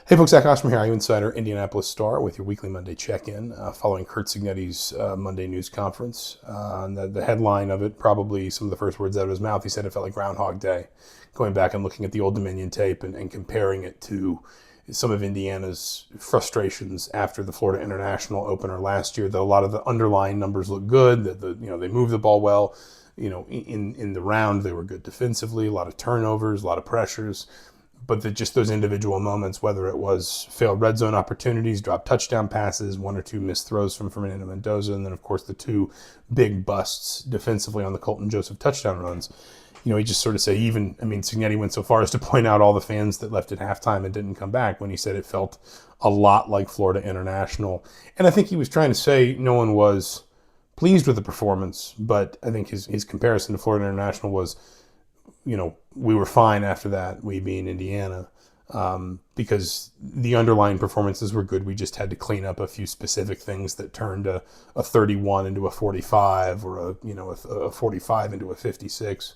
Hey folks, Zach Osterman here, Insider Indianapolis Star with your weekly Monday check-in following Curt Cignetti's Monday news conference. The headline of it, probably some of the first words out of his mouth, he said it felt like Groundhog Day, going back and looking at the Old Dominion tape and comparing it to some of Indiana's frustrations after the Florida International opener last year. That a lot of the underlying numbers look good, that they moved the ball well. In the round they were good defensively, a lot of turnovers, a lot of pressures. But just those individual moments, whether it was failed red zone opportunities, dropped touchdown passes, one or two missed throws from Fernando Mendoza, and then, of course, the two big busts defensively on the Colton Joseph touchdown runs. He just sort of said, Cignetti went so far as to point out all the fans that left at halftime and didn't come back when he said it felt a lot like Florida International. And I think he was trying to say no one was pleased with the performance, but I think his comparison to Florida International was, we were fine after that, we being Indiana, because the underlying performances were good. We just had to clean up a few specific things that turned a 31 into a 45 or a 45 into a 56.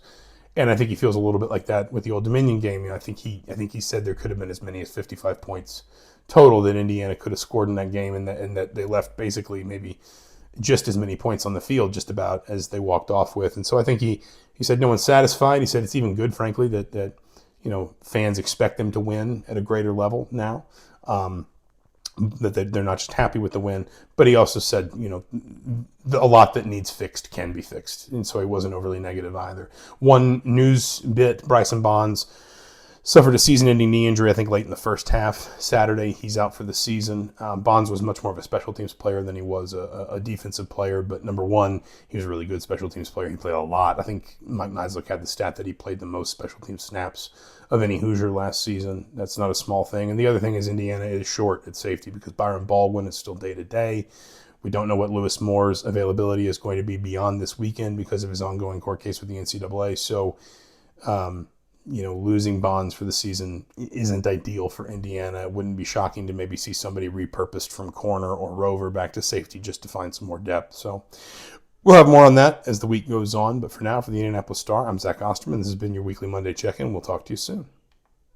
And I think he feels a little bit like that with the Old Dominion game. I think he said there could have been as many as 55 points total that Indiana could have scored in that game, and that they left basically maybe just as many points on the field, just about, as they walked off with. And so I think he said no one's satisfied. He said it's even good, frankly, that fans expect them to win at a greater level now, that they're not just happy with the win. But he also said, a lot that needs fixed can be fixed. And so he wasn't overly negative either. One news bit, Bryson Bonds suffered a season-ending knee injury, I think, late in the first half. Saturday, he's out for the season. Bonds was much more of a special teams player than he was a defensive player. But number one, he was a really good special teams player. He played a lot. I think Mike Niziolek had the stat that he played the most special teams snaps of any Hoosier last season. That's not a small thing. And the other thing is Indiana is short at safety because Byron Baldwin is still day-to-day. We don't know what Lewis Moore's availability is going to be beyond this weekend because of his ongoing court case with the NCAA. So, losing Bonds for the season isn't ideal for Indiana. It wouldn't be shocking to maybe see somebody repurposed from corner or rover back to safety just to find some more depth. So we'll have more on that as the week goes on. But for now, for the Indianapolis Star, I'm Zach Osterman. This has been your weekly Monday check-in. We'll talk to you soon.